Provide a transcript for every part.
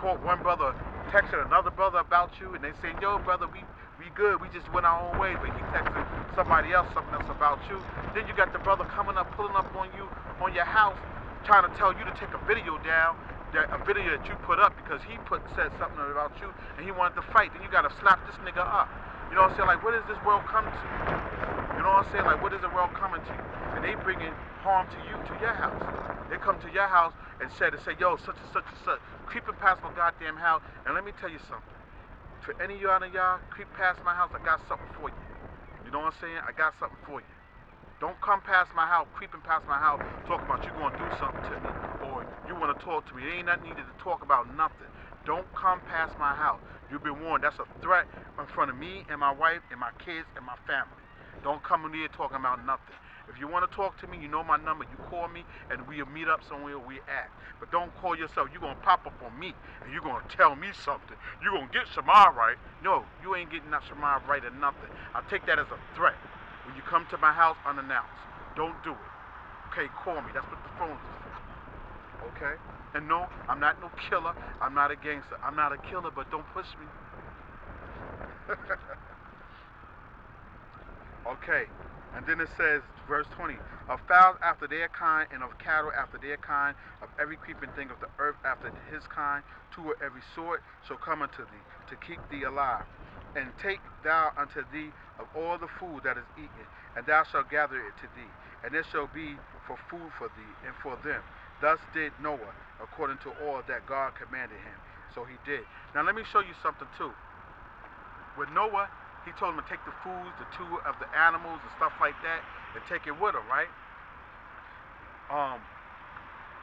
one brother texted another brother about you, and they say, yo, brother, we good. We just went our own way, but he texted somebody else something else about you. Then you got the brother coming up, pulling up on you, on your house, trying to tell you to take a video down, a video that you put up because he said something about you, and he wanted to fight. Then you got to slap this nigga up. You know what I'm saying? Like, what is this world coming to? You know what I'm saying? Like, what is the world coming to? And they bringing harm to you, to your house. They come to your house and say, yo, such and such and such, creeping past my goddamn house. And let me tell you something. For any of y'all creep past my house, I got something for you. You know what I'm saying? I got something for you. Don't come past my house, creeping past my house, talking about you going to do something to me, or you want to talk to me. There ain't nothing needed to talk about, nothing. Don't come past my house. You've been warned. That's a threat in front of me and my wife and my kids and my family. Don't come in here talking about nothing. If you want to talk to me, you know my number. You call me, and we'll meet up somewhere we at. But don't call yourself. You're going to pop up on me, and you're going to tell me something. You're going to get Shamar right. No, you ain't getting that Shamar right or nothing. I take that as a threat. When you come to my house unannounced, don't do it. Okay, call me. That's what the phone is for. Okay? And no, I'm not no killer. I'm not a gangster. I'm not a killer, but don't push me. Okay. And then it says, verse 20, of fowls after their kind, and of cattle after their kind, of every creeping thing of the earth after his kind, two of every sort shall come unto thee, to keep thee alive. And take thou unto thee of all the food that is eaten, and thou shalt gather it to thee, and it shall be for food for thee and for them. Thus did Noah, according to all that God commanded him. So he did. Now let me show you something too. With Noah, he told him to take the foods, the two of the animals and stuff like that, and take it with him, right?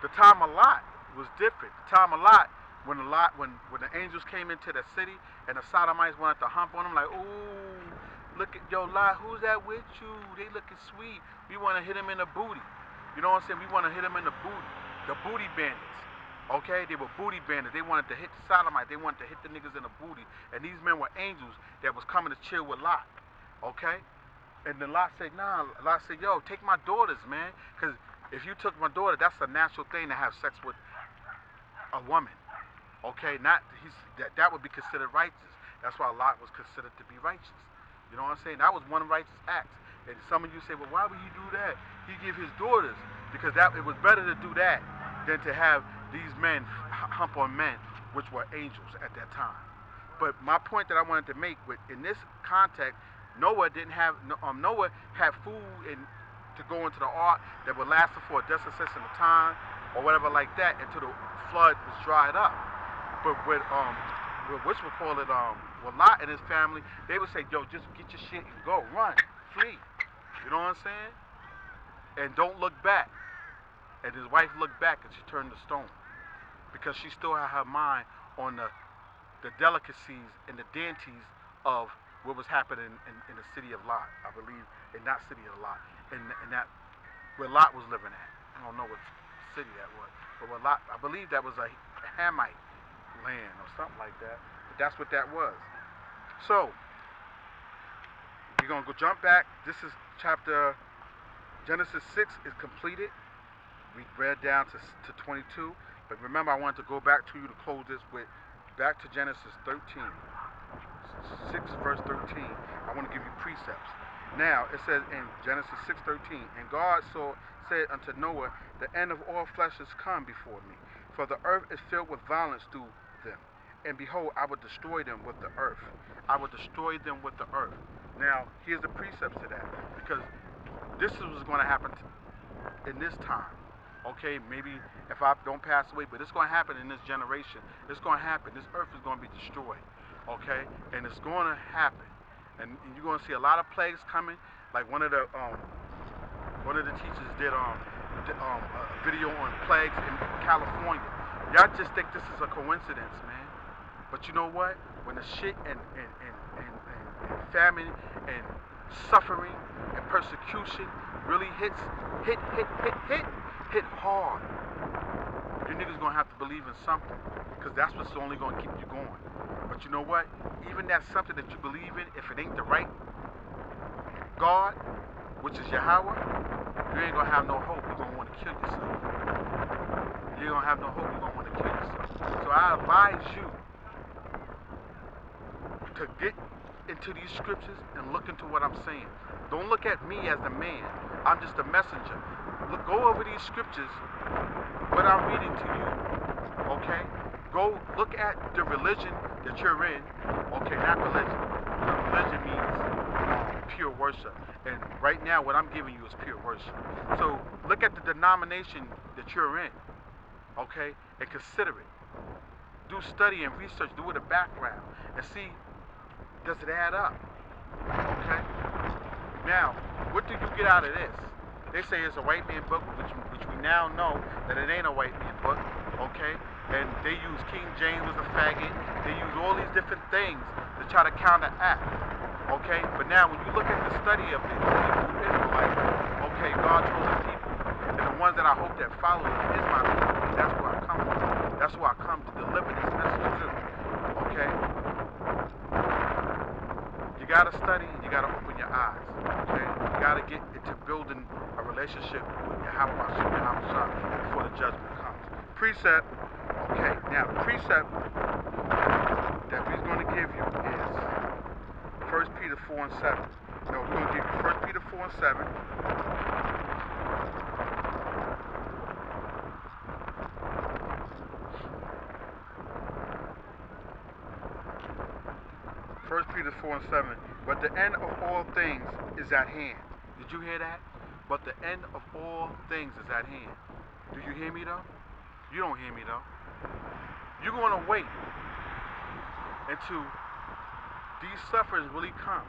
The time of Lot was different. The time of Lot, when the angels came into the city and the Sodomites wanted to hump on him, like, ooh, look at yo Lot, who's that with you? They looking sweet. We want to hit him in the booty. You know what I'm saying? We want to hit him in the booty. The booty bandits. Okay, they were booty bandits. They wanted to hit the Sodomites. They wanted to hit the niggas in the booty. And these men were angels that was coming to chill with Lot. Okay? And then Lot said, nah. Lot said, yo, take my daughters, man. Because if you took my daughter, that's a natural thing to have sex with a woman. Okay? That would be considered righteous. That's why Lot was considered to be righteous. You know what I'm saying? That was one righteous act. And some of you say, well, why would he do that? He gave his daughters. Because it was better to do that than to have these men hump on men, which were angels at that time. But my point that I wanted to make, in this context, Noah had food to go into the ark that would last for a decent of time or whatever like that until the flood was dried up. But with with Lot and his family, they would say, yo, just get your shit and go, run, flee. You know what I'm saying? And don't look back. And his wife looked back and she turned to stone. Because she still had her mind on the delicacies and the dainties of what was happening in the city of Lot. I believe in that city of Lot. In that where Lot was living at. I don't know what city that was. But where Lot, I believe that was a Hamite land or something like that. But that's what that was. So we're gonna go jump back. This is Genesis 6 is completed. We read down to 22. But remember, I wanted to go back to you to close this with back to Genesis 13. 6 verse 13. I want to give you precepts. Now it says in Genesis 6:13, and God said unto Noah, the end of all flesh is come before me, for the earth is filled with violence through them. And behold, I will destroy them with the earth. I will destroy them with the earth. Now, here's the precepts to that. Because this is what's going to happen in this time. Okay, maybe if I don't pass away, but it's going to happen in this generation. It's going to happen. This earth is going to be destroyed. Okay, and it's going to happen. And you're going to see a lot of plagues coming. Like one of the teachers did a video on plagues in California. Y'all just think this is a coincidence, man. But you know what? When the shit and famine and suffering and persecution really hit hard, you niggas gonna have to believe in something, because that's what's only gonna keep you going. But you know what? Even that something that you believe in, if it ain't the right God, which is Yahweh, you ain't gonna have no hope. You're gonna want to kill yourself. you're going to have no hope. You're going to want to kill yourself. So I advise you to get into these scriptures and look into what I'm saying. Don't look at me as the man. I'm just a messenger. Go over these scriptures, what I'm reading to you, okay? Go look at the religion that you're in. Okay, not religion. Religion means pure worship. And right now what I'm giving you is pure worship. So look at the denomination that you're in, okay? And consider it. Do study and research, do it a background, and see, does it add up? Okay? Now, what do you get out of this? They say it's a white man book, which we now know that it ain't a white man book, okay? And they use King James as a faggot. They use all these different things to try to counteract, okay? But now, when you look at the study of the Hebrew Israelites, okay, God chosen people, and the ones that I hope that follow is my people. That's where I come from. That's where I come to deliver this message to, okay? You gotta study, you gotta open your eyes, okay? You gotta get into building a relationship with Yahweh before the judgment comes. Precept, okay, now the precept that we're going to give you is 1 Peter 4 and 7. No, we're going to give you 1 Peter 4 and 7. 1 Peter 4 and 7. But the end of all things is at hand. Did you hear that? But the end of all things is at hand. Do you hear me though? You don't hear me though. You're going to wait until these sufferings really come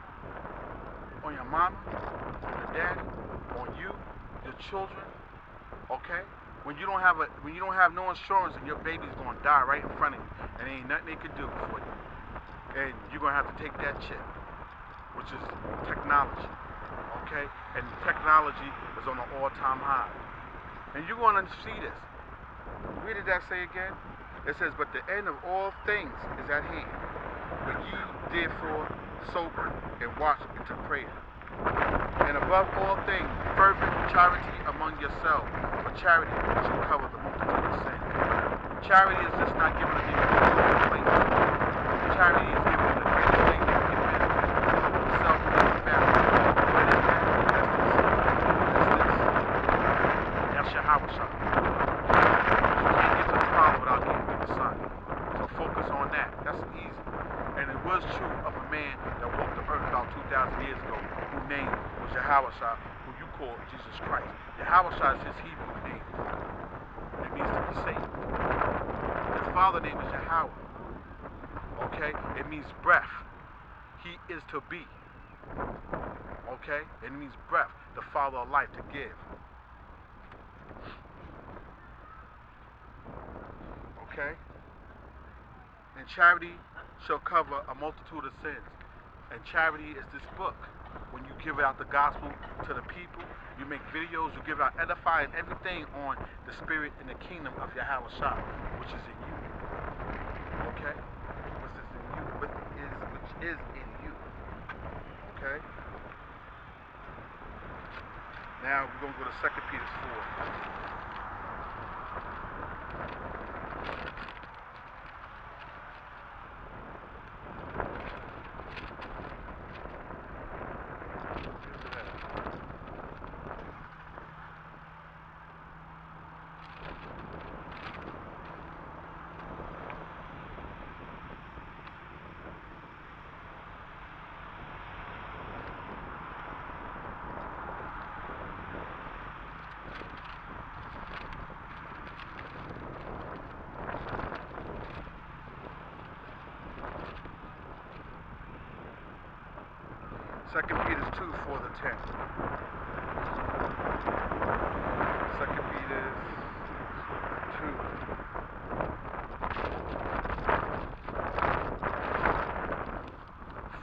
on your mama, on your daddy, on you, your children, okay? When you don't have no insurance and your baby's going to die right in front of you and ain't nothing they can do for you. And you're going to have to take that chip, which is technology, okay? And technology is on an all-time high. And you're going to see this. What did that say again? It says, but the end of all things is at hand. But ye therefore sober and watch into prayer. And above all things, fervent charity among yourselves, for charity shall cover the multitude of sins. Charity is just not giving a complaint. Charity is giving the greatest thing you can give yourself and your family. What is that? That's this. That's Yahweh Shah. You can't get to the Father without getting to the Son. So focus on that. That's easy. And it was true of a man that walked the earth about 2,000 years ago, whose name was Yahweh Shah, who you call Jesus Christ. Yahweh Shah is his Hebrew name. It means to be saved. His father's name is Yahweh. Okay? It means breath. He is to be. Okay? It means breath, the father of life, to give. Okay? And charity shall cover a multitude of sins. And charity is this book. When you give out the gospel to the people, you make videos, you give out edifying everything on the spirit and the kingdom of Yahweh Shah, which is in you. Okay? Which is in you. Which is in you. Okay? Now we're going to go to 2 Peter 4. 2 Peter 2, 4 to 10. 2 Peter 2.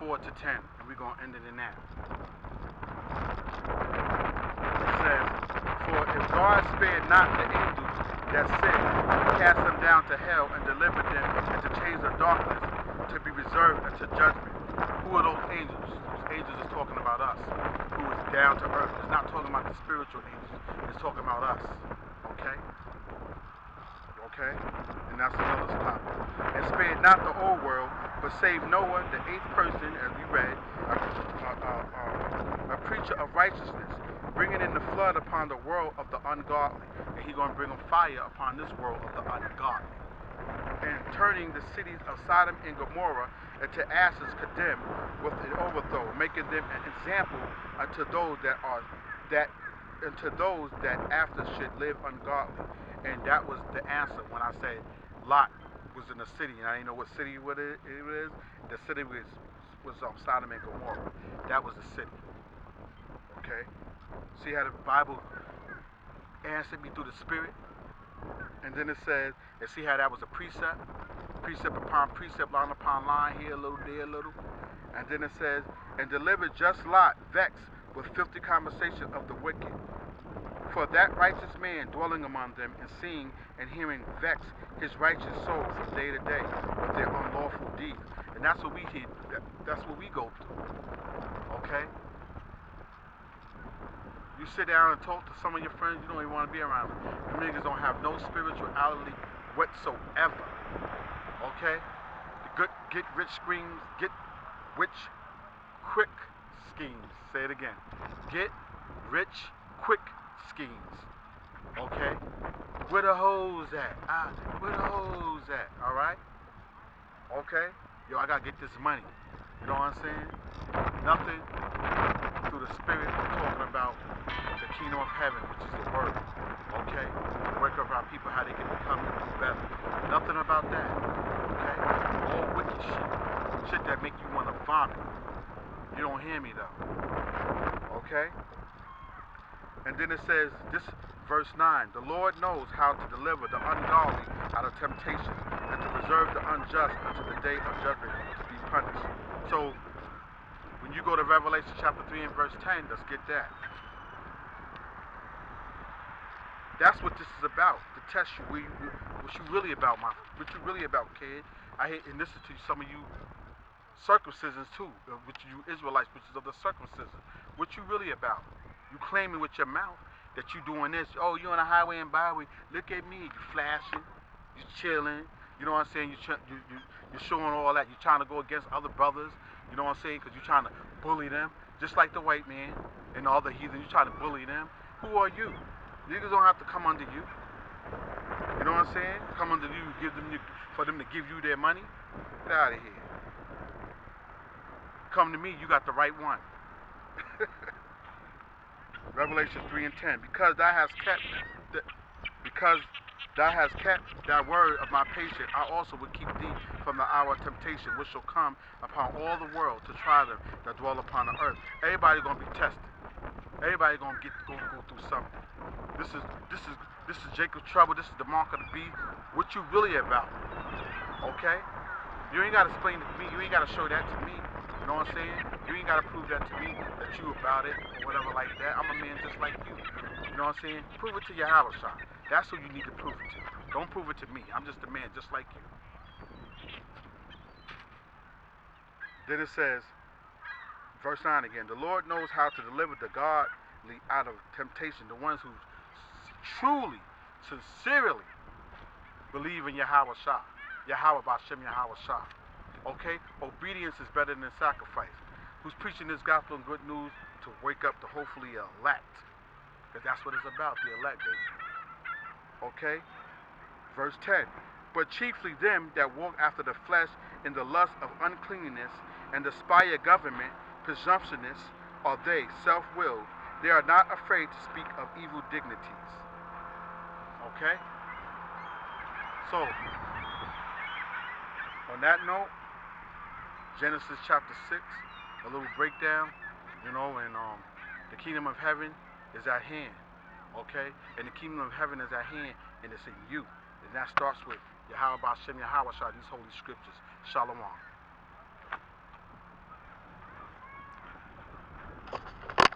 4 to 10. And we're going to end it in that. It says, for if God spared not the angels that sinned, and cast them down to hell, and delivered them into chains of darkness, to be reserved unto judgment. Who are those angels? Those angels is talking about us, who is down to earth. It's not talking about the spiritual angels. It's talking about us. Okay? Okay? And that's another topic. And spared not the old world, but saved Noah, the eighth person, as we read, a preacher of righteousness, bringing in the flood upon the world of the ungodly. And he's going to bring fire upon this world of the ungodly. And turning the cities of Sodom and Gomorrah into ashes condemned with an overthrow, making them an example unto those that after should live ungodly. And that was the answer when I said Lot was in the city, and I didn't know what city it is. The city was Sodom and Gomorrah. That was the city. Okay? See how the Bible answered me through the Spirit? And then it says, and see how that was a precept upon precept, line upon line, here a little, there a little. And then it says, and delivered just Lot, vexed with filthy conversation of the wicked. For that righteous man dwelling among them, and seeing and hearing vexed his righteous soul from day to day with their unlawful deeds. And that's what we hear, that's what we go through. Okay? You sit down and talk to some of your friends, you don't even want to be around them. You niggas don't have no spirituality whatsoever. Okay? The get rich schemes, get rich quick schemes. Say it again. Get rich quick schemes. Okay? Where the hoes at? Where the hoes at? Alright? Okay? Yo, I gotta get this money. You know what I'm saying? Nothing through the Spirit of talking about the kingdom of heaven, which is the word. Okay? Work of our people, how they can become and do better. Nothing about that. Okay? All wicked shit. Shit that make you want to vomit. You don't hear me though. Okay? And then it says, this verse 9, the Lord knows how to deliver the ungodly out of temptation, and to preserve the unjust unto the day of judgment to be punished. So, when you go to Revelation chapter 3 and verse 10, let's get that. That's what this is about, to test you, what you really about, what you really about, kid. I hate, and this is to some of you circumcisions too, which you Israelites, which is of the circumcision. What you really about? You claiming with your mouth that you doing this. Oh, you on the highway and byway. Look at me. You flashing. You chilling. You know what I'm saying? You're showing all that. You're trying to go against other brothers. You know what I'm saying? Because you're trying to bully them. Just like the white man and all the heathen. You're trying to bully them. Who are you? Niggas don't have to come under you. You know what I'm saying? Come under you, for them to give you their money. Get out of here. Come to me. You got the right one. Revelation 3 and 10. Because thou hast kept thy word of my patience, I also will keep thee from the hour of temptation, which shall come upon all the world to try them that dwell upon the earth. Everybody gonna be tested. Everybody gonna go through something. This is Jacob's trouble. This is the mark of the beast. What you really about? Okay? You ain't gotta explain it to me. You ain't gotta show that to me. You know what I'm saying? You ain't gotta prove that to me, that you about it, or whatever like that. I'm a man just like you. You know what I'm saying? Prove it to your house shot. That's who you need to prove it to. Don't prove it to me. I'm just a man just like you. Then it says, verse 9 again, the Lord knows how to deliver the godly out of temptation, the ones who truly, sincerely believe in Yahweh Shah. Yahweh Bashem Yahweh Shah. Okay? Obedience is better than sacrifice. Who's preaching this gospel and good news to wake up to hopefully elect. Because that's what it's about, the elect, baby. Okay? Verse 10. But chiefly them that walk after the flesh in the lust of uncleanness, and despise government, presumptuous are they, self-willed. They are not afraid to speak of evil dignities. Okay? So, on that note, Genesis chapter 6, a little breakdown, you know, and the kingdom of heaven is at hand, okay? And the kingdom of heaven is at hand, and it's in you. And that starts with Yahweh Bashem Yahweh Shah, these holy scriptures. Shalom.